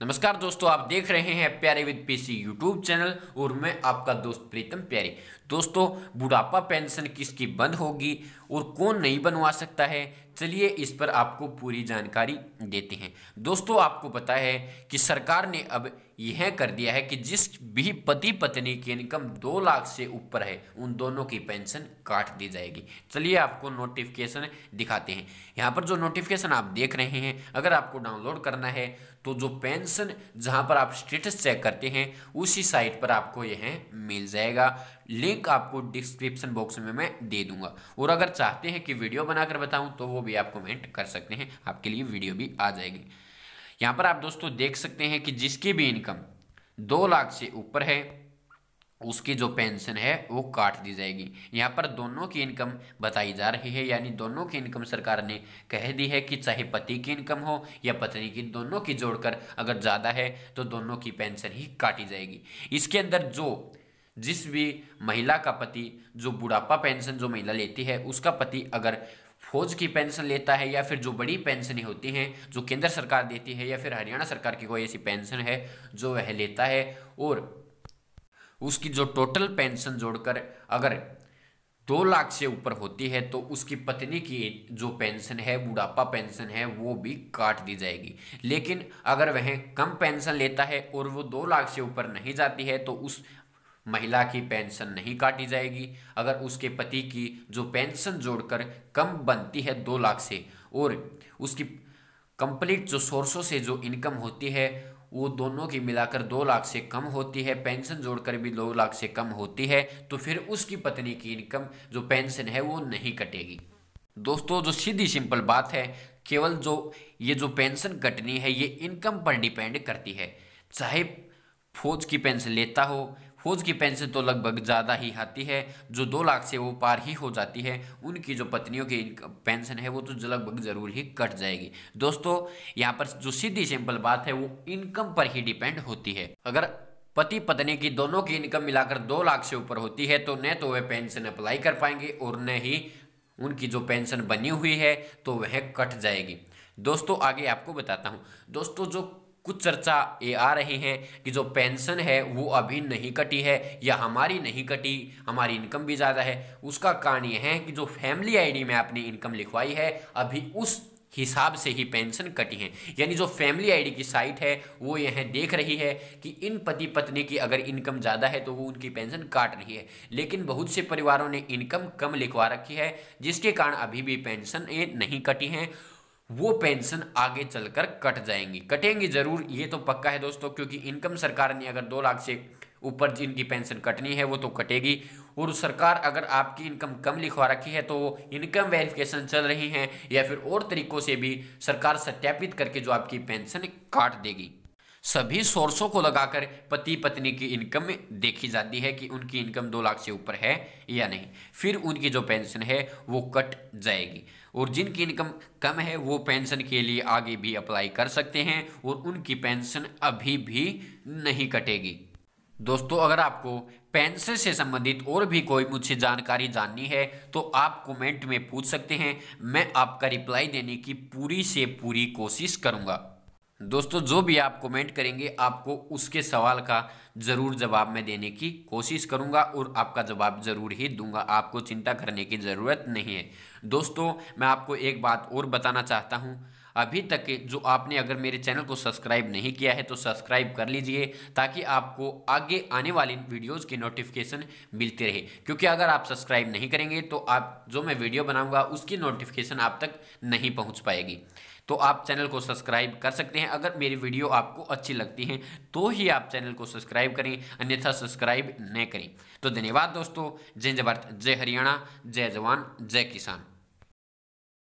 नमस्कार दोस्तों, आप देख रहे हैं प्यारे विद पीसी यूट्यूब चैनल और मैं आपका दोस्त प्रीतम प्यारे। दोस्तों, बुढ़ापा पेंशन किसकी बंद होगी और कौन नहीं बनवा सकता है, चलिए इस पर आपको पूरी जानकारी देते हैं। दोस्तों, आपको पता है कि सरकार ने अब यह कर दिया है कि जिस भी पति पत्नी की इनकम 2 लाख से ऊपर है उन दोनों की पेंशन काट दी जाएगी। चलिए आपको नोटिफिकेशन दिखाते हैं। यहाँ पर जो नोटिफिकेशन आप देख रहे हैं, अगर आपको डाउनलोड करना है तो जो पेंशन जहाँ पर आप स्टेटस चेक करते हैं उसी साइट पर आपको यह मिल जाएगा। लिंक आपको डिस्क्रिप्शन बॉक्स में मैं दे दूंगा। और अगर चाहते हैं कि वीडियो बनाकर बताऊं तो वो भी आप कमेंट कर सकते हैं, आपके लिए वीडियो भी आ जाएगी। यहाँ पर आप दोस्तों देख सकते हैं कि जिसकी भी इनकम 2 लाख से ऊपर है उसकी जो पेंशन है वो काट दी जाएगी। यहाँ पर दोनों की इनकम बताई जा रही है, यानी दोनों की इनकम सरकार ने कह दी है कि चाहे पति की इनकम हो या पत्नी की, दोनों की जोड़कर अगर ज़्यादा है तो दोनों की पेंशन ही काटी जाएगी। इसके अंदर जिस भी महिला का पति जो बुढ़ापा पेंशन जो महिला लेती है उसका पति अगर फौज की पेंशन लेता है या फिर जो बड़ी पेंशन होती हैं जो केंद्र सरकार देती है या फिर हरियाणा सरकार की कोई ऐसी पेंशन है जो वह लेता है और उसकी जो टोटल पेंशन जोड़कर अगर 2 लाख से ऊपर होती है तो उसकी पत्नी की जो पेंशन है, बुढ़ापा पेंशन है, वो भी काट दी जाएगी। लेकिन अगर वह कम पेंशन लेता है और वो 2 लाख से ऊपर नहीं जाती है तो उस महिला की पेंशन नहीं काटी जाएगी। अगर उसके पति की जो पेंशन जोड़कर कम बनती है 2 लाख से और उसकी कंप्लीट जो सोर्सों से जो इनकम होती है वो दोनों की मिलाकर 2 लाख से कम होती है, पेंशन जोड़कर भी 2 लाख से कम होती है, तो फिर उसकी पत्नी की इनकम जो पेंशन है वो नहीं कटेगी। दोस्तों, जो सीधी सिंपल बात है, केवल ये जो पेंशन कटनी है ये इनकम पर डिपेंड करती है। चाहे फौज की पेंशन लेता हो, फौज की पेंशन तो लगभग ज़्यादा ही आती है, जो 2 लाख से वो पार ही हो जाती है, उनकी जो पत्नियों की पेंशन है वो तो लगभग ज़रूर ही कट जाएगी। दोस्तों, यहाँ पर जो सीधी सिंपल बात है वो इनकम पर ही डिपेंड होती है। अगर पति पत्नी की दोनों की इनकम मिलाकर 2 लाख से ऊपर होती है तो न तो वह पेंशन अप्लाई कर पाएंगे और न ही उनकी जो पेंशन बनी हुई है तो वह कट जाएगी। दोस्तों, आगे आपको बताता हूँ। दोस्तों, जो कुछ चर्चा ये आ रही है कि जो पेंशन है वो अभी नहीं कटी है या हमारी नहीं कटी, हमारी इनकम भी ज़्यादा है। उसका कारण ये है कि जो फैमिली आईडी में आपने इनकम लिखवाई है अभी उस हिसाब से ही पेंशन कटी है। यानी जो फैमिली आईडी की साइट है वो यह देख रही है कि इन पति पत्नी की अगर इनकम ज़्यादा है तो वो उनकी पेंशन काट रही है, लेकिन बहुत से परिवारों ने इनकम कम लिखवा रखी है जिसके कारण अभी भी पेंशन ये नहीं कटी है। वो पेंशन आगे चलकर कटेंगी जरूर, ये तो पक्का है दोस्तों, क्योंकि इनकम सरकार ने अगर 2 लाख से ऊपर जिनकी पेंशन कटनी है वो तो कटेगी। और सरकार अगर आपकी इनकम कम लिखवा रखी है तो इनकम वेरिफिकेशन चल रही है या फिर और तरीकों से भी सरकार सत्यापित करके जो आपकी पेंशन काट देगी। सभी सोर्सों को लगाकर पति पत्नी की इनकम देखी जाती है कि उनकी इनकम 2 लाख से ऊपर है या नहीं, फिर उनकी जो पेंशन है वो कट जाएगी। और जिनकी इनकम कम है वो पेंशन के लिए आगे भी अप्लाई कर सकते हैं और उनकी पेंशन अभी भी नहीं कटेगी। दोस्तों, अगर आपको पेंशन से संबंधित और भी कोई मुझसे जानकारी जाननी है तो आप कमेंट में पूछ सकते हैं, मैं आपका रिप्लाई देने की पूरी से पूरी कोशिश करूंगा। दोस्तों, जो भी आप कमेंट करेंगे आपको उसके सवाल का ज़रूर जवाब मैं देने की कोशिश करूंगा और आपका जवाब ज़रूर ही दूंगा, आपको चिंता करने की ज़रूरत नहीं है। दोस्तों, मैं आपको एक बात और बताना चाहता हूं, अभी तक जो आपने अगर मेरे चैनल को सब्सक्राइब नहीं किया है तो सब्सक्राइब कर लीजिए ताकि आपको आगे आने वाली वीडियोज़ की नोटिफिकेशन मिलती रहे। क्योंकि अगर आप सब्सक्राइब नहीं करेंगे तो आप जो मैं वीडियो बनाऊँगा उसकी नोटिफिकेशन आप तक नहीं पहुँच पाएगी। तो आप चैनल को सब्सक्राइब कर सकते हैं। अगर मेरी वीडियो आपको अच्छी लगती है तो ही आप चैनल को सब्सक्राइब करें, अन्यथा सब्सक्राइब न करें। तो धन्यवाद दोस्तों। जय भारत, जय हरियाणा, जय जवान, जय किसान।